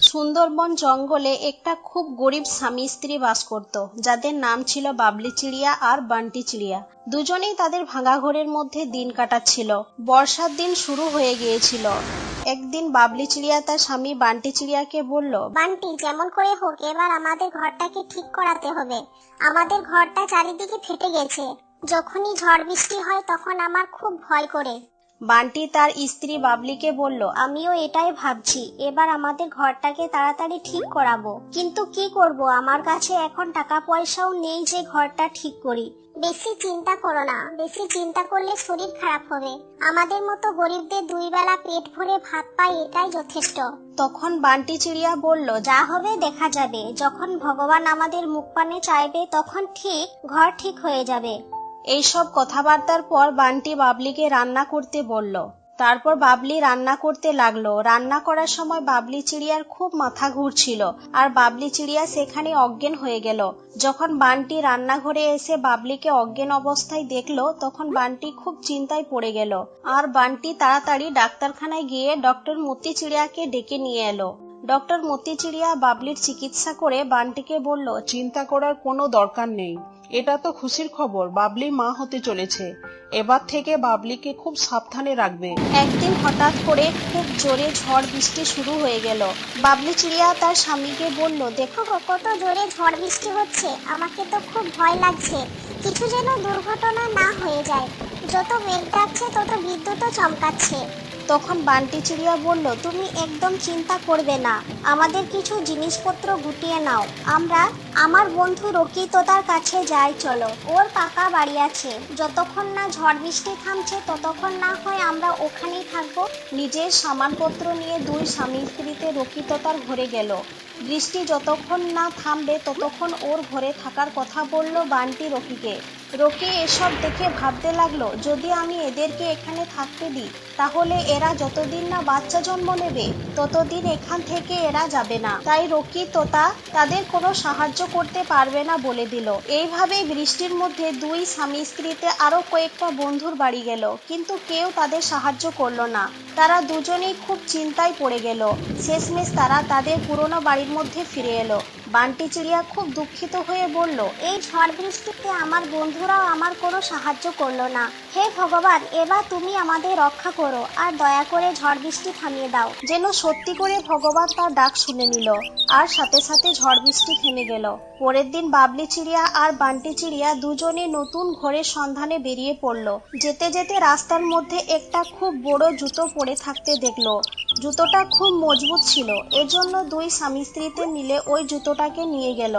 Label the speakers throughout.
Speaker 1: সুন্দরবন জঙ্গলে একটা খুব গরিব স্বামী স্ত্রী বাস করত, যাদের নাম ছিল বাবলি চিড়িয়া আর বান্টি চিড়িয়া। দুজনেই তাদের ভাঙা ঘরের মধ্যে দিন কাটাচ্ছিল। বর্ষার দিন শুরু হয়ে গিয়েছিল। একদিন বাবলি চিড়িয়া তার স্বামী বান্টি চিড়িয়াকে বলল,
Speaker 2: বান্টি, যেমন করে হোক এবার আমাদের ঘরটাকে ঠিক করাতে হবে। আমাদের ঘরটা চারিদিকে ফেটে গেছে। যখনই ঝড় বৃষ্টি হয় তখন আমার খুব ভয় করে।
Speaker 1: বান্টি তার স্ত্রী বাবলিকে বলল,
Speaker 2: আমিও এটাই ভাবছি, এবার আমাদের ঘরটাকে তাড়াতাড়ি ঠিক করাবো, কিন্তু কি করব, আমার কাছে এখন টাকা পয়সাও নেই যে ঘরটা ঠিক করি। বেশি চিন্তা করো না, বেশি চিন্তা করলে শরীর খারাপ হবে। আমাদের মতো গরিবদের 2 বেলা পেট ভরে ভাত পাই, এটাই যথেষ্ট।
Speaker 1: তখন বান্টি চিড়িয়া বলল,
Speaker 2: যা হবে দেখা যাবে, যখন ভগবান আমাদের মুখ পানে চাইবে তখন ঠিক ঘর ঠিক হয়ে যাবে।
Speaker 1: এইসব কথাবার্তার পর বান্টি বাবলিকে রান্না করতে বলল। তারপর বাবলি রান্না করতে লাগলো। রান্না করার সময় বাবলি চিড়িয়ার খুব মাথা ঘুরছিল, আর বাবলি চিড়িয়া সেখানে অজ্ঞান হয়ে গেল। যখন বান্টি রান্নাঘরে এসে বাবলিকে অজ্ঞান অবস্থায় দেখলো, তখন বান্টি খুব চিন্তায় পড়ে গেল। আর বান্টি তাড়াতাড়ি ডাক্তারখানায় গিয়ে ডক্টর মতি চিড়িয়াকে ডেকে নিয়ে এলো। ডক্টর মতি চিড়িয়া বাবলির চিকিৎসা করে বান্টিকে বলল,
Speaker 3: চিন্তা করার কোনো দরকার নেই। এটা তো খুশির খবর, বাবলি মা হতে চলেছে। এবার থেকে বাবলিকে খুব সাবধানে রাখবে।
Speaker 1: একদিন হঠাৎ করে খুব জোরে ঝড় বৃষ্টি শুরু হয়ে গেল। বাবলি চিড়িয়া তার স্বামীকে বলল,
Speaker 2: দেখো কত জোরে ঝড় বৃষ্টি হচ্ছে, আমাকে তো খুব ভয় লাগছে। কিছু যেন দুর্ঘটনা না হয়ে যায়। যত মেঘ ডাকছে তত বিদ্যুৎও চমকাচ্ছে।
Speaker 1: তখন বান্টি চিড়িয়া বলল,
Speaker 2: তুমি একদম চিন্তা করবে না, আমাদের কিছু জিনিসপত্র গুটিয়ে নাও। আমরা আমার বন্ধু রকিতদার কাছে যাই, চলো। ওর পাকা বাড়ি আছে। যতক্ষণ না ঝড় বৃষ্টি থামছে ততক্ষণ না হয় আমরা ওখানেই থাকবো।
Speaker 1: নিজের সামানপত্র নিয়ে 2 স্বামী স্ত্রীতে রকিতদার ঘরে গেল। বৃষ্টি যতক্ষণ না থামবে ততক্ষণ ওর ঘরে থাকার কথা বলল বান্টি রকিকে। রকি এসব দেখে ভাবতে লাগলো, যদি আমি এদেরকে এখানে থাকতে দিই তাহলে এরা যতদিন না বাচ্চা জন্ম নেবে ততদিন এখান থেকে এরা যাবে না। তাই রকি তোতা তাদের কোনো সাহায্য করতে পারবে না বলে দিল। এইভাবেই বৃষ্টির মধ্যে 2 স্বামী স্ত্রীতে আরো কয়েকটা বন্ধুর বাড়ি গেল, কিন্তু কেউ তাদের সাহায্য করলো না। তারা দুজনেই খুব চিন্তায় পড়ে গেল। শেষমেশ তারা তাদের পুরনো বাড়ির মধ্যে ফিরে এলো। বান্টি চিড়িয়া খুব দুঃখিত হয়ে বলল,
Speaker 2: এই ঝড় বৃষ্টিতে আমার বন্ধুরাও আমার কোনো সাহায্য করলো না। হে ভগবান, এবার তুমি আমাদের রক্ষা করো আর দয়া করে ঝড় বৃষ্টি থামিয়ে দাও।
Speaker 1: যেন সত্যি করে ভগবান তার ডাক শুনে নিল, আর সাথে সাথে ঝড় বৃষ্টি থেমে গেল। পরের দিন বাবলি চিড়িয়া আর বান্টি চিড়িয়া দুজনে নতুন ঘরের সন্ধানে বেরিয়ে পড়ল। যেতে যেতে রাস্তার মধ্যে একটা খুব বড় জুতো পড়ে থাকতে দেখলো। জুতোটা খুব মজবুত ছিল, এজন্য 2 স্বামী স্ত্রীতে মিলে ওই জুতোটাকে নিয়ে গেল।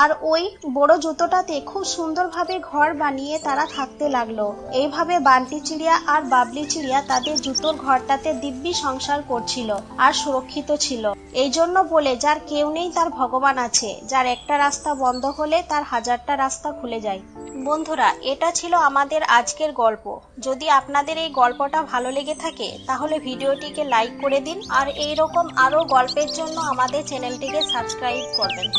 Speaker 1: আর ওই বড় জুতোটাতে খুব সুন্দরভাবে ঘর বানিয়ে তারা থাকতে লাগলো। এইভাবে বান্টি চিড়িয়া আর বাবলি চিড়িয়া তাদের জুতোর ঘরটাতে দিব্যি সংসার করছিল আর সুরক্ষিত ছিল। এই জন্য বলে, যার কেউ নেই তার ভগবান আছে, যার একটা রাস্তা বন্ধ হলে তার 1000টা রাস্তা খুলে যায়। বন্ধুরা, এটা ছিল আমাদের আজকের গল্প। যদি আপনাদের এই গল্পটা ভালো লেগে থাকে তাহলে ভিডিওটিকে লাইক করে দিন, আর এইরকম আরো গল্পের জন্য আমাদের চ্যানেলটিকে সাবস্ক্রাইব করবেন।